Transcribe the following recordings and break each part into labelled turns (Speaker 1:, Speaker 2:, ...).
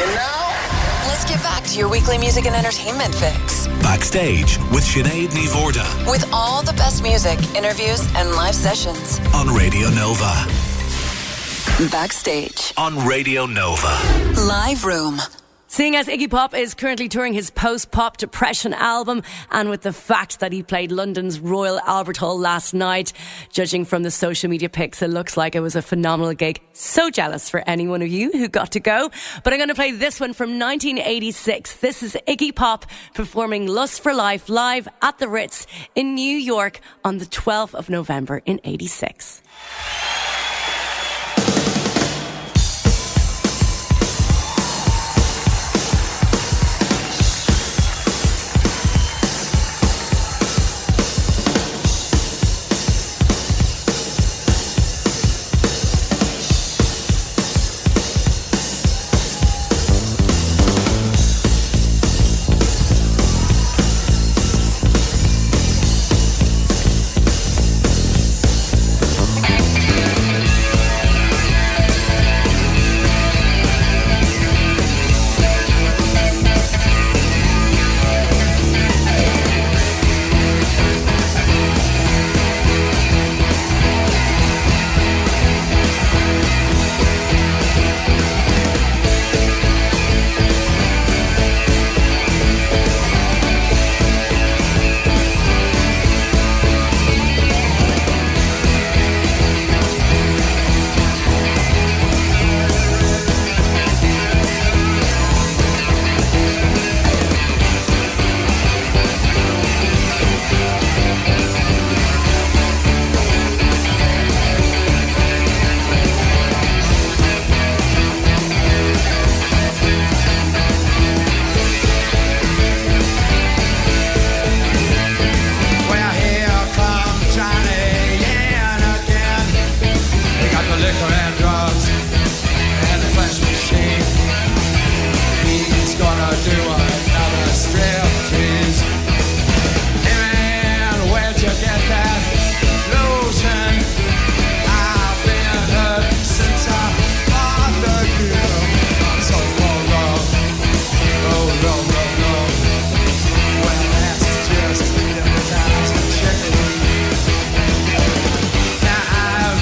Speaker 1: And now,
Speaker 2: let's get back to your weekly music and entertainment fix.
Speaker 3: Backstage with Sinéad and Mhórdha.
Speaker 2: With all the best music, interviews, and live sessions.
Speaker 3: On Radio Nova.
Speaker 2: Backstage.
Speaker 3: On Radio Nova.
Speaker 2: Live Room.
Speaker 4: Seeing as Iggy Pop is currently touring his post-pop depression album, and with the fact that he played London's Royal Albert Hall last night, judging from the social media pics, it looks like it was a phenomenal gig. So jealous for any one of you who got to go. But I'm going to play this one from 1986. This is Iggy Pop performing Lust for Life live at the Ritz in New York on the 12th of November in 86.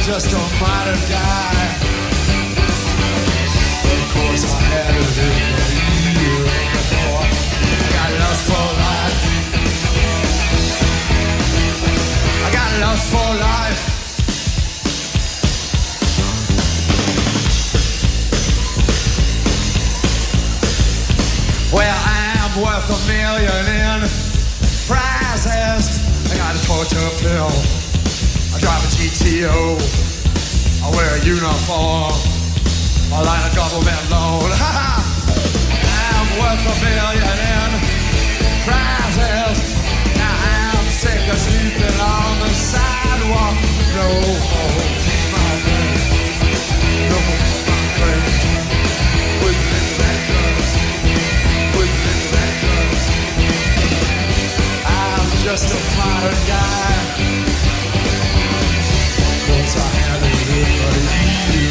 Speaker 5: Just a modern guy. Of course I had it in you before. I got lust for life. I got lust for life. Well, I'm worth $1 million in prizes. I got a torture pill. I drive a GTO, I wear a uniform, I line a government loan. I'm worth $1 million in prizes. Now I'm sick of sleeping on the sidewalk. No more, my friend. No more, my friend. With me that drugs. With me that drugs. I'm just a modern guy. I had a year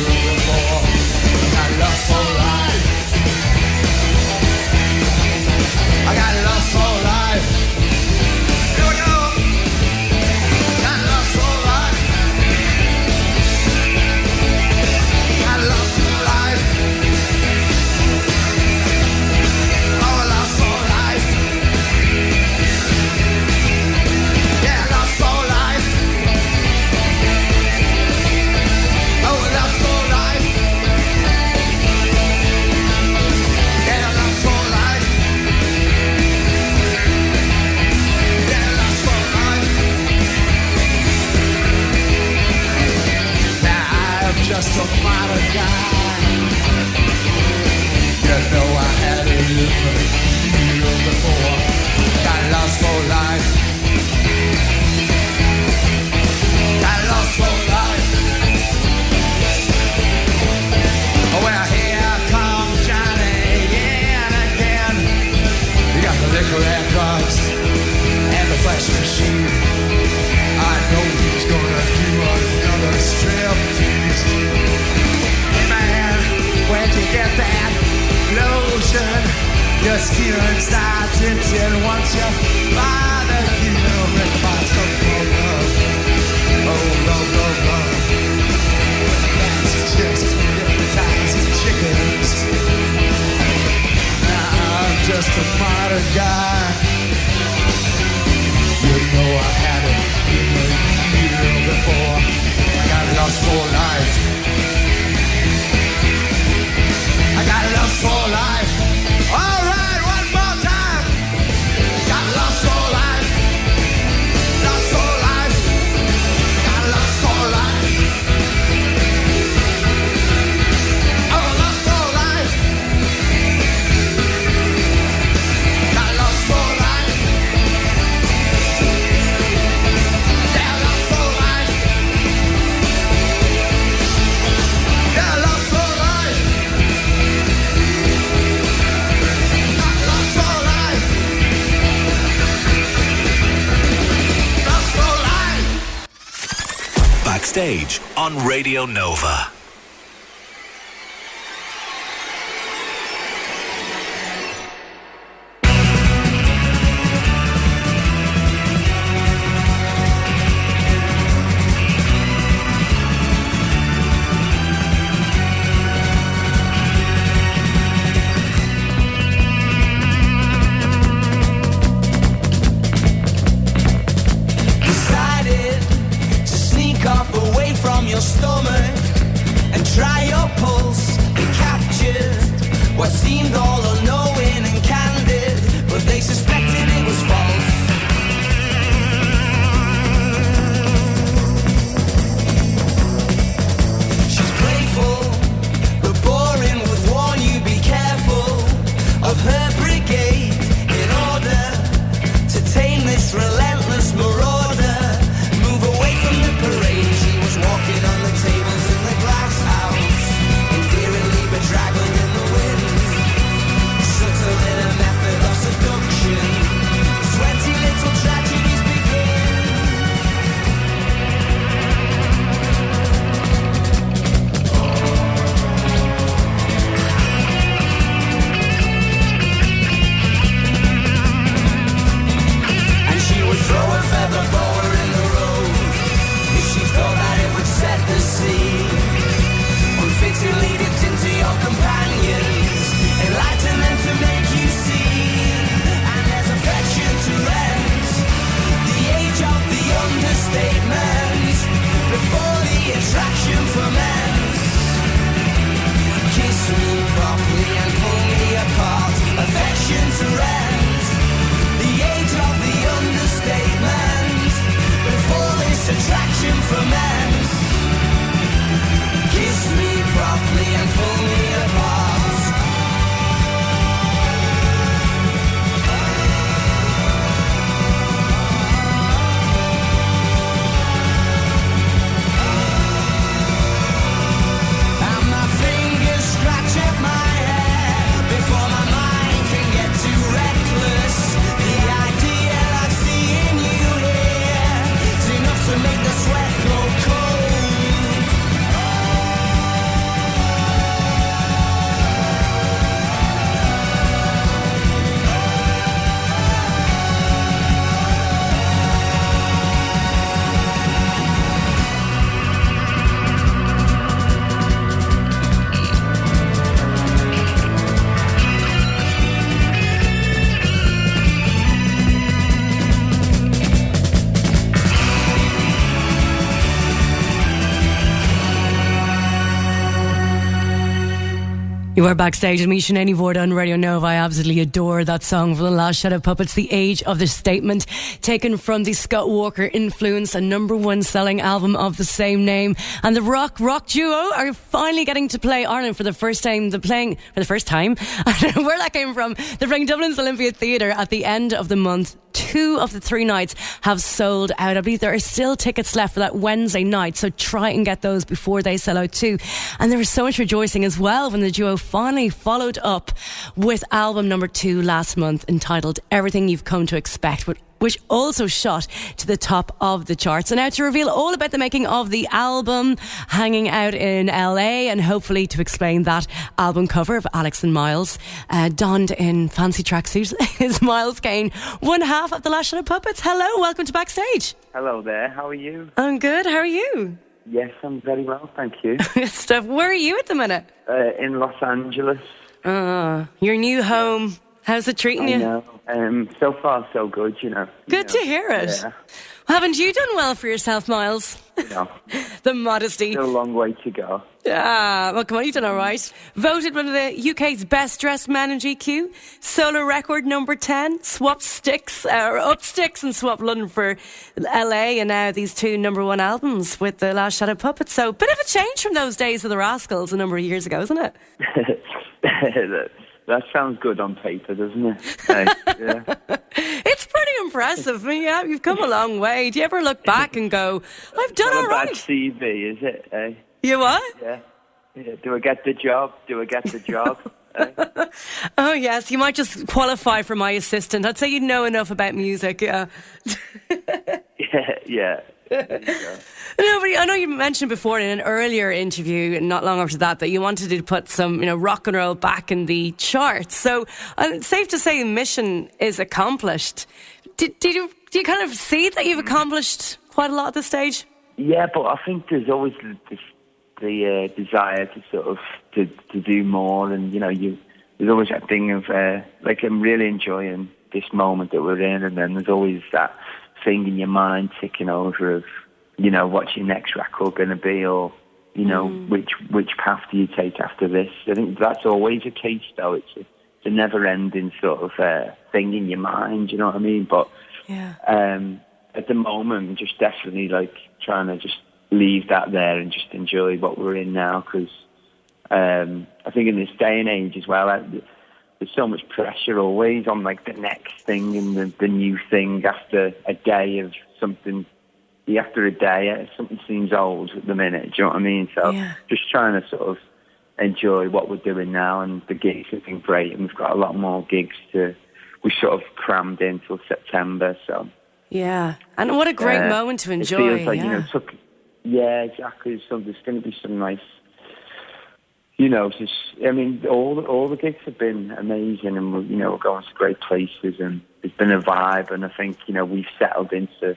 Speaker 5: before. I got lust for life. I got lust for life. Here we go. Got lust for life. Got lust for life. Oh, lust for life. Yeah, lust for life. Just a modern guy. You know I had it in me before. Got lost for life. Got lost for life. Well, here comes Johnny in again. You got the liquor and drugs and the flesh machine. I know he's gonna do another strip tease. Hey man, where'd you get that? Low Your stealing starts itching once you buy the kilo red box of love. Oh, love, love, love. That's just hypnotizing chickens. Now I'm just a modern guy. You know I had it in a year before I got lost for life. I got lost for life. All right, one more time. Got lost for life. Lost for life. Got lost for life. Oh, lost for life. Got lost for life. Yeah, lost for life. Yeah, lost for life. Got lost for life. Lost for life.
Speaker 3: Backstage on Radio Nova.
Speaker 1: Decided to sneak off away from your stomach and try your pulse. They captured what seemed all unknowing and candid, but they suspected it was false. She's playful, but boring, would warn you be careful of her brigade in order to tame this relentless marauder. Move away from the parade. She was walking on the tables in the glass house, endearingly bedraggled in the wind, subtle in a method of seduction. 20 little tragedies begin. And she would throw a feather boa in the road if she thought that it would set the scene. Unfittingly dipped into your companions, enlighten them to make you see. And there's affection to rent, the age of the understatement, before the attraction ferments. Kiss me properly and pull me apart. Affection to rent, the age of the understatement, before this attraction ferments. Kiss me properly and pull me apart. And my fingers scratch at my hair before my mind can get too reckless. The idea of seeing you here is enough to make the sweat go cold.
Speaker 4: You are backstage with me, Sinéad Mhórdha on Radio Nova. I absolutely adore that song from the last Shadow Puppets, The Age of the Statement, taken from the Scott Walker influence and #1 selling album of the same name. And the rock duo are finally getting to play Ireland for the first time. They're playing for the first time. I don't know where that came from. They're playing Dublin's Olympia Theatre at the end of the month. 2 of the 3 nights have sold out. I believe there are still tickets left for that Wednesday night, so try and get those before they sell out too. And there was so much rejoicing as well when the duo finally followed up with album number 2 last month, entitled Everything You've Come to Expect, which also shot to the top of the charts. And now to reveal all about the making of the album, hanging out in LA, and hopefully to explain that album cover of Alex and Miles, donned in fancy tracksuits, is Miles Kane, one half of the Last Shot of Puppets. Hello, welcome to Backstage.
Speaker 6: Hello there, how are you?
Speaker 4: I'm good, how are you?
Speaker 6: Yes, I'm very well, thank you.
Speaker 4: Good stuff. Where are you at the minute?
Speaker 6: In Los Angeles.
Speaker 4: Your new home. How's it treating you?
Speaker 6: I know. So far, so good, you know.
Speaker 4: Good to hear it.
Speaker 6: Yeah.
Speaker 4: Haven't you done well for yourself, Miles?
Speaker 6: No.
Speaker 4: The modesty.
Speaker 6: Still a long way to go.
Speaker 4: Well, come on, you've done all right. Voted one of the UK's best dressed men in GQ. Solo record number 10. Swapped sticks, up sticks and swapped London for LA, and now these 2 number 1 albums with the Last Shadow Puppets. So, bit of a change from those days of the Rascals a number of years ago, isn't it?
Speaker 6: That sounds good on paper, doesn't it? Yeah.
Speaker 4: It's pretty impressive. I mean, yeah, you've come a long way. Do you ever look back and go, I've done all right?
Speaker 6: Not a bad CV, is it? Eh?
Speaker 4: You what?
Speaker 6: Yeah. Do I get the job?
Speaker 4: Oh, yes. You might just qualify for my assistant. I'd say you know enough about music, yeah.
Speaker 6: Yeah. There you go.
Speaker 4: No, but I know you mentioned before in an earlier interview, not long after that you wanted to put some, rock and roll back in the charts. So it's safe to say the mission is accomplished. Do you kind of see that you've accomplished quite a lot at this stage?
Speaker 6: Yeah, but I think there's always the desire to sort of to do more, and there's always that thing of I'm really enjoying this moment that we're in, and then there's always that thing in your mind ticking over of what's your next record going to be, or which path do you take after this. I think that's always a case, though. It's a never-ending sort of thing in your mind, you know what I mean? But at the moment, I'm just definitely trying to just leave that there and just enjoy what we're in now, because I think in this day and age as well, there's so much pressure always on the next thing and the new thing after a day of something. After a day, something seems old at the minute. Do you know what I mean? So just trying to sort of enjoy what we're doing now, and the gigs have been great, and we've got a lot more gigs we sort of crammed in till September. So
Speaker 4: and what a great moment to enjoy.
Speaker 6: It feels like exactly. So there's going to be some nice. All the gigs have been amazing, and we're going to great places, and it's been a vibe, and I think we've settled into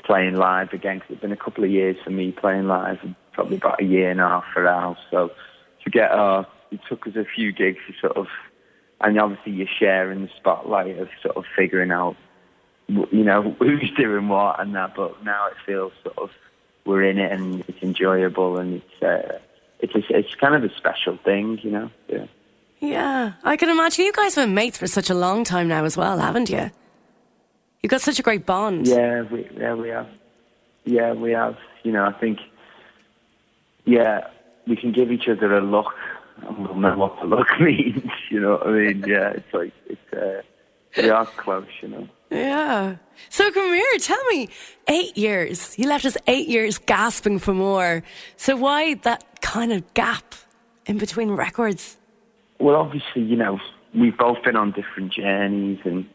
Speaker 6: playing live again, because it's been a couple of years for me playing live, and probably about a year and a half for Al. So it took us a few gigs to sort of, and obviously you're sharing the spotlight of sort of figuring out, who's doing what and that. But now it feels sort of we're in it, and it's enjoyable, and it's kind of a special thing, Yeah.
Speaker 4: Yeah, I can imagine. You guys have been mates for such a long time now as well, haven't you? You've got such a great bond.
Speaker 6: Yeah, we have. Yeah, we have. I think, we can give each other a look, and we'll know what the look means. You know what I mean? Yeah, we are close.
Speaker 4: Yeah. So come here, tell me, 8 years. You left us 8 years gasping for more. So why that kind of gap in between records?
Speaker 6: Well, obviously, we've both been on different journeys, and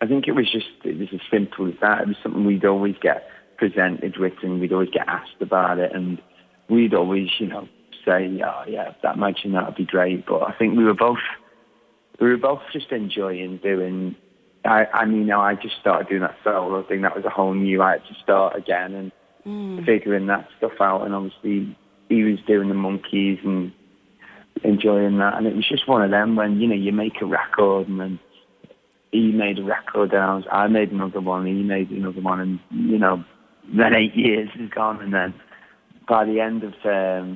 Speaker 6: I think it was as simple as that. It was something we'd always get presented with, and we'd always get asked about it, and we'd always, say, oh yeah, that imagine that would be great. But I think we were both just enjoying doing. I just started doing that solo thing. That was a whole new. I had to start again and figuring that stuff out. And obviously, he was doing the Monkeys and enjoying that. And it was just one of them when you make a record, and then he made a record, and I made another one. He made another one, and then 8 years has gone, and then by the end of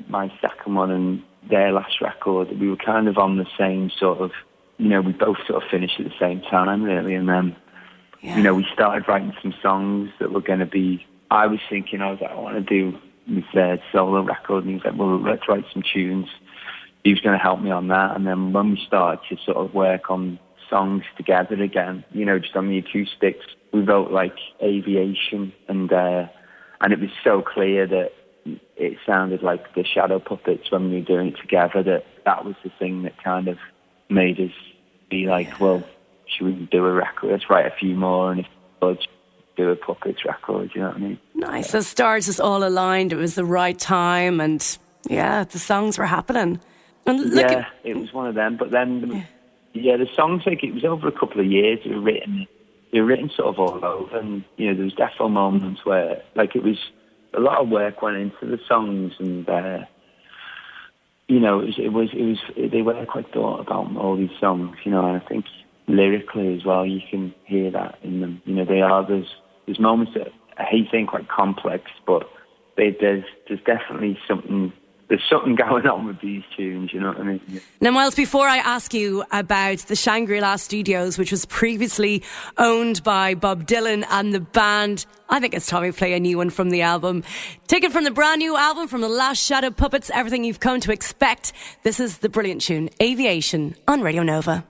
Speaker 6: my second one and their last record, we were kind of on the same sort of. We both sort of finished at the same time, really, and then, we started writing some songs that were going to be. I was thinking, I want to do this solo record, and he was like, well, let's write some tunes. He was going to help me on that, and then when we started to sort of work on songs together again, just on the acoustics, we wrote Aviation, and it was so clear that it sounded like the Shadow Puppets when we were doing it together, that was the thing that kind of made us be like, well, should we do a record? Let's write a few more, and if we do a Puppets record, you know what I mean?
Speaker 4: Nice. The stars just all aligned. It was the right time, and yeah, the songs were happening. And
Speaker 6: it was one of them. But then, the songs, like, it was over a couple of years. They were written sort of all over, and there was definitely moments where, like, it was a lot of work went into the songs, and they were quite thought about, all these songs. And I think lyrically as well, you can hear that in them. There's moments that I hate saying quite complex, but there's definitely something. There's something going on with these tunes, you know what I mean? Yeah.
Speaker 4: Now, Miles, before I ask you about the Shangri-La Studios, which was previously owned by Bob Dylan and the band, I think it's time we play a new one from the album. Taken from the brand new album, from the Last Shadow Puppets, everything you've come to expect. This is the brilliant tune, Aviation, on Radio Nova.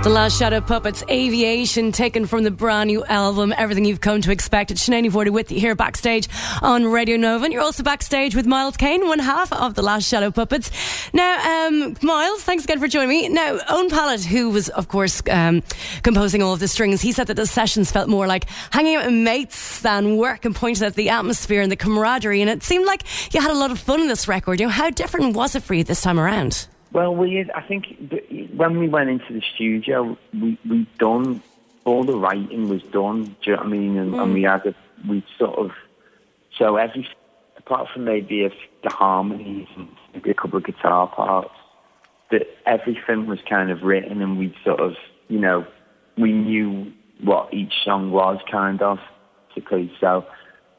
Speaker 4: The Last Shadow Puppets, Aviation, taken from the brand new album, Everything You've Come to Expect. It's Sinéad Mhórdha with you here backstage on Radio Nova. And you're also backstage with Miles Kane, one half of The Last Shadow Puppets. Now, Miles, thanks again for joining me. Now, Owen Pallett, who was, of course, composing all of the strings, he said that the sessions felt more like hanging out with mates than work, and pointed at the atmosphere and the camaraderie. And it seemed like you had a lot of fun in this record. How different was it for you this time around?
Speaker 6: Well, I think when we went into the studio, we'd done, all the writing was done, do you know what I mean? And we sort of, so apart from maybe the harmonies and maybe a couple of guitar parts, that everything was kind of written, and we sort of, you know, we knew what each song was, kind of, basically. So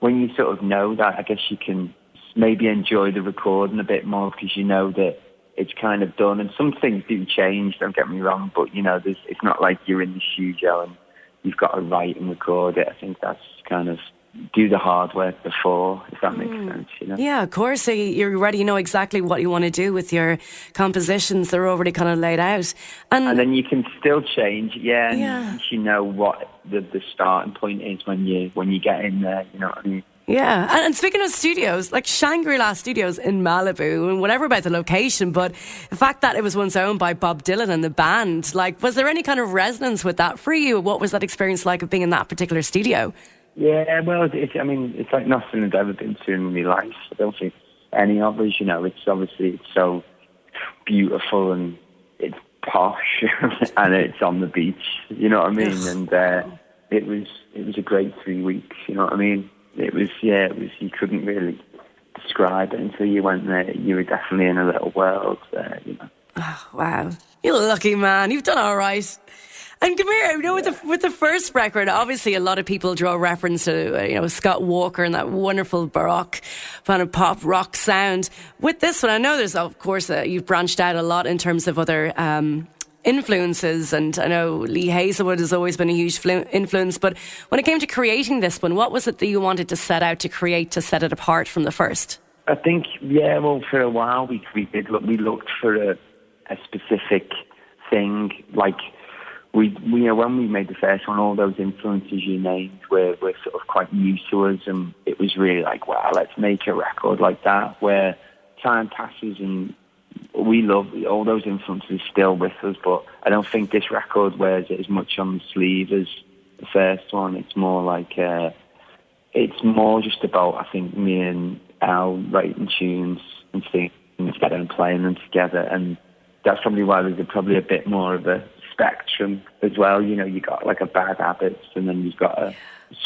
Speaker 6: when you sort of know that, I guess you can maybe enjoy the recording a bit more, because you know that it's kind of done. And some things do change, don't get me wrong, but, you know, it's not like you're in the studio and you've got to write and record it. I think that's kind of do the hard work before, if that makes sense, you know?
Speaker 4: Yeah, of course. So you're ready, you know exactly what you want to do with your compositions. They're already kind of laid out. And
Speaker 6: then you can still change, and you know what the starting point is when you get in there, you know what I mean?
Speaker 4: Yeah, and speaking of studios, like Shangri-La Studios in Malibu, and whatever about the location, but the fact that it was once owned by Bob Dylan and the band, like, was there any kind of resonance with that for you? What was that experience like of being in that particular studio?
Speaker 6: Yeah, well, it's like nothing I've ever been to in my life. I don't think any of us, you know, it's so beautiful and it's posh and it's on the beach, you know what I mean? And it was a great 3 weeks, you know what I mean? It was, you couldn't really describe it until you went there. You were definitely in a little world there, you know.
Speaker 4: Oh, wow. You're lucky, man. You've done all right. And come here, you know, with the first record, obviously a lot of people draw reference to, you know, Scott Walker and that wonderful baroque kind of pop rock sound. With this one, I know there's, of course, you've branched out a lot in terms of other influences, and I know Lee Hazelwood has always been a huge influence, but when it came to creating this one, what was it that you wanted to set out to create to set it apart from the first?
Speaker 6: I think, well, for a while we looked for a specific thing, like we you know, when we made the first one, all those influences you named were sort of quite new to us, and it was really like, wow, let's make a record like that, where time passes and we love all those influences still with us, but I don't think this record wears it as much on the sleeve as the first one. It's more like it's more just about, I think, me and Al writing tunes and singing together and playing them together, and that's probably why there's probably a bit more of a spectrum as well. You know, you got like a Bad Habits, and then you've got a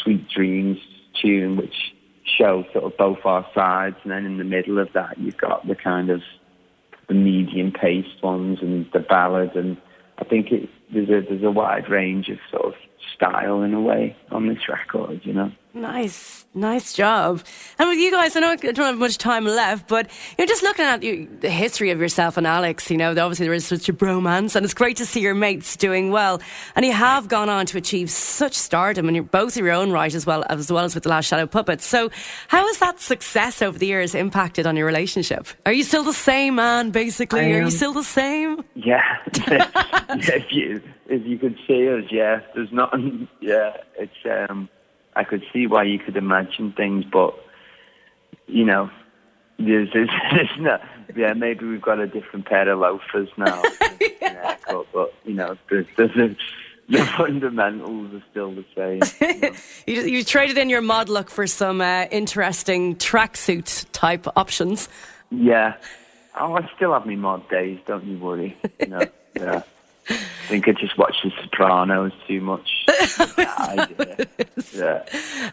Speaker 6: Sweet Dreams tune which show sort of both our sides, and then in the middle of that you've got the kind of the medium-paced ones and the ballad, and I think there's a wide range of sort of style in a way on this record, you know. Nice job.
Speaker 4: And with you guys, I know I don't have much time left, but you're just looking at the history of yourself and Alex, you know, obviously there is such a bromance, and it's great to see your mates doing well, and you have gone on to achieve such stardom, and you're both in your own right as well as with The Last Shadow Puppets. So how has that success over the years impacted on your relationship? Are you still the same man, basically? Are you still the same?
Speaker 6: Yeah. If you could see us, yeah. There's nothing, yeah. It's I could see why you could imagine things, but you know, there's no. Yeah, maybe we've got a different pair of loafers now. Yeah. But you know, the fundamentals are still the same. You know?
Speaker 4: You traded in your mod look for some interesting tracksuit type options.
Speaker 6: Yeah. Oh, I still have my mod days. Don't you worry. You know. Yeah. I think I just watch The Sopranos too much. Yeah.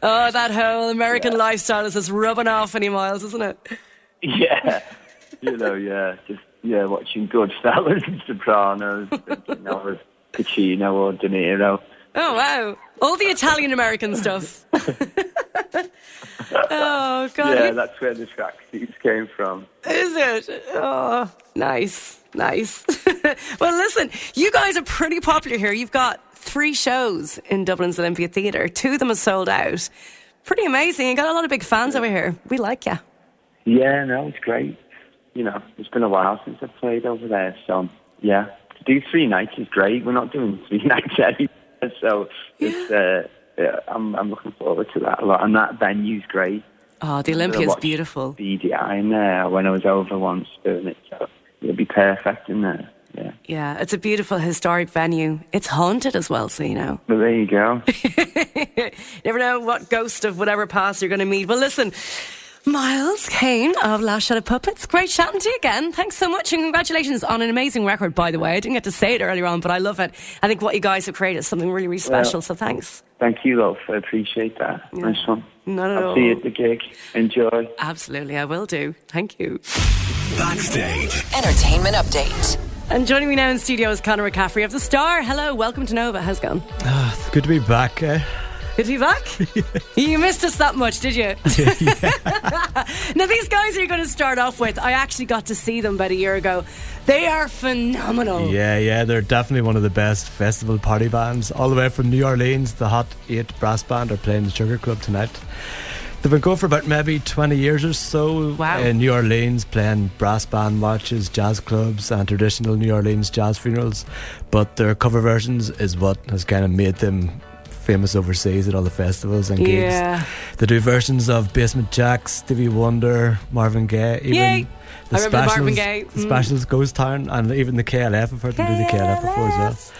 Speaker 4: Oh, that whole American lifestyle is just rubbing off any miles, isn't it?
Speaker 6: Yeah. You know, just watching Goodfellas and Sopranos, thinking of Pacino or De Niro.
Speaker 4: Oh, wow. All the Italian-American stuff. Oh, God.
Speaker 6: Yeah, that's where the tracksuits came from.
Speaker 4: Is it? Oh, nice. Well, listen, you guys are pretty popular here. You've got 3 shows in Dublin's Olympia Theatre. 2 of them are sold out. Pretty amazing. You got a lot of big fans over here. We like you.
Speaker 6: Yeah, no, it's great. You know, it's been a while since I've played over there, so yeah. To do 3 nights is great. We're not doing 3 nights anymore, so it's I'm looking forward to that a lot, and that venue's great.
Speaker 4: Oh, the Olympia's beautiful.
Speaker 6: BDI in there when I was over once doing it, so it'll be perfect in there.
Speaker 4: Yeah, it's a beautiful historic venue. It's haunted as well, so you know.
Speaker 6: Well, there you go.
Speaker 4: Never know what ghost of whatever past you're going to meet. Well, listen, Miles Kane of Last Shot of Puppets. Great chatting to you again. Thanks so much and congratulations on an amazing record, by the way. I didn't get to say it earlier on, but I love it. I think what you guys have created is something really, really special, so thanks.
Speaker 6: Thank you, love. I appreciate that. Yeah. Nice one.
Speaker 4: Not at all.
Speaker 6: I'll see you at the gig. Enjoy.
Speaker 4: Absolutely, I will do. Thank you.
Speaker 3: Backstage. Entertainment update.
Speaker 4: And joining me now in studio is Conor McCaffrey of The Star. Hello, welcome to Nova. How's it going?
Speaker 7: It's good to be back.
Speaker 4: Good to be back? You missed us that much, did you?
Speaker 7: Yeah.
Speaker 4: Now, these guys you're going to start off with, I actually got to see them about a year ago. They are phenomenal.
Speaker 7: Yeah, they're definitely one of the best festival party bands. All the way from New Orleans, the Hot 8 brass band are playing the Sugar Club tonight. They've been going for about maybe 20 years or so.
Speaker 4: Wow.
Speaker 7: In New Orleans, playing brass band marches, jazz clubs and traditional New Orleans jazz funerals. But their cover versions is what has kind of made them famous overseas at all the festivals and gigs.
Speaker 4: Yeah.
Speaker 7: They do versions of Basement Jaxx, Stevie Wonder, Marvin Gaye, even
Speaker 4: Yay.
Speaker 7: the
Speaker 4: I remember Marvin Gaye.
Speaker 7: The Specials, Ghost Town, and even the KLF. I've heard them do the KLF before as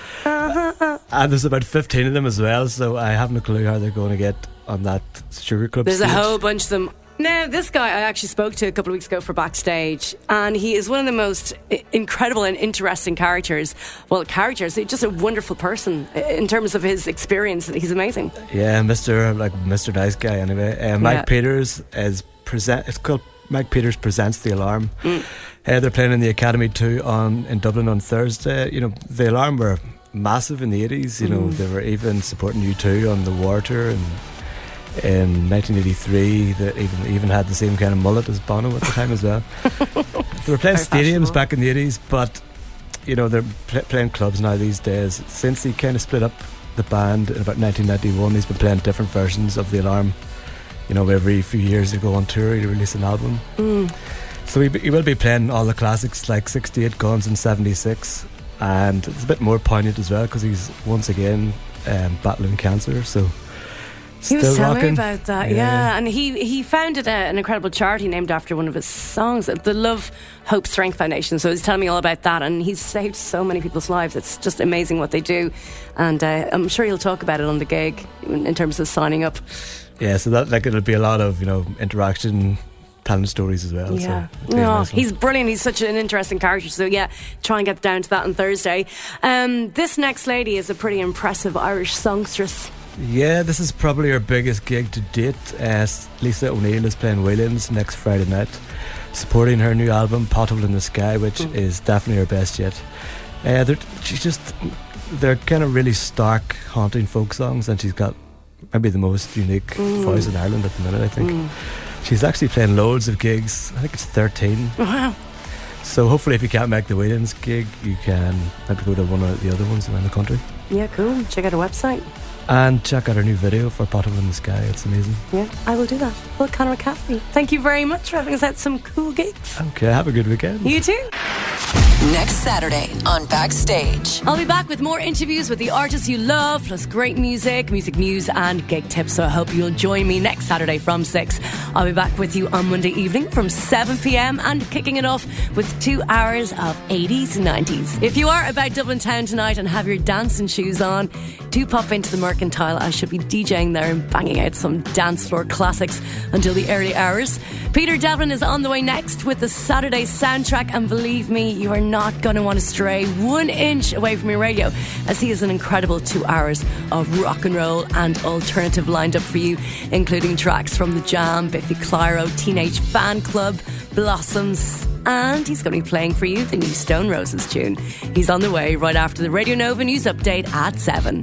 Speaker 7: well. And there's about 15 of them as well, so I haven't a clue how they're going to get on that Sugar Club
Speaker 4: There's
Speaker 7: stage.
Speaker 4: a whole bunch of them. Now, this guy I actually spoke to a couple of weeks ago for Backstage, and he is one of the most incredible and interesting characters. Well, characters, he's just a wonderful person in terms of his experience. He's amazing.
Speaker 7: Yeah, Mr. Nice Guy anyway. Mike Peters is it's called Mike Peters Presents The Alarm. They're playing in the Academy 2 in Dublin on Thursday. You know, The Alarm were massive in the 80s. You know, they were even supporting U2 on the War Tour, and in 1983 they even had the same kind of mullet as Bono at the time as well. They were playing stadiums back in the 80s, but you know, they're playing clubs now these days. Since he kind of split up the band in about 1991, he's been playing different versions of The Alarm. You know, every few years they go on tour, he release an album. So he will be playing all the classics like 68 Guns and 76, and it's a bit more poignant as well because he's once again battling cancer, so
Speaker 4: he was telling me
Speaker 7: rocking.
Speaker 4: about that, yeah. And he founded an incredible charity named after one of his songs, the Love, Hope, Strength Foundation. So he's telling me all about that, and he's saved so many people's lives. It's just amazing what they do, and I'm sure he'll talk about it on the gig in terms of signing up.
Speaker 7: Yeah, so that it'll be a lot of, you know, interaction, telling stories as well.
Speaker 4: Yeah,
Speaker 7: so nice
Speaker 4: he's brilliant. He's such an interesting character. So yeah, try and get down to that on Thursday. This next lady is a pretty impressive Irish songstress.
Speaker 7: Yeah, this is probably her biggest gig to date. Lisa O'Neill is playing Williams next Friday night, supporting her new album Pothole in the Sky, which is definitely her best yet. They're kind of really stark, haunting folk songs, and she's got maybe the most unique voice in Ireland at the minute, I think. She's actually playing loads of gigs. I think it's 13.
Speaker 4: Wow.
Speaker 7: So hopefully if you can't make the Williams gig, you can maybe go to one of the other ones around the country.
Speaker 4: Yeah, cool. Check out her website.
Speaker 7: And check out our new video for Pothole in the Sky. It's amazing.
Speaker 4: Yeah, I will do that. Well, Conor McCaffrey, thank you very much for having us out some cool gigs.
Speaker 7: Okay, have a good weekend.
Speaker 4: You too.
Speaker 2: Next Saturday on Backstage.
Speaker 4: I'll be back with more interviews with the artists you love, plus great music news and gig tips. So I hope you'll join me next Saturday from 6. I'll be back with you on Monday evening from 7 p.m. and kicking it off with 2 hours of 80s and 90s. If you are about Dublin town tonight and have your dancing shoes on, do pop into the Mercantile. I should be DJing there and banging out some dance floor classics until the early hours. Peter Devlin is on the way next with the Saturday soundtrack, and believe me, you are not going to want to stray 1 inch away from your radio, as he has an incredible 2 hours of rock and roll and alternative lined up for you, including tracks from The Jam, Biffy Clyro, Teenage Fan Club, Blossoms, and he's going to be playing for you the new Stone Roses tune. He's on the way right after the Radio Nova News Update at 7.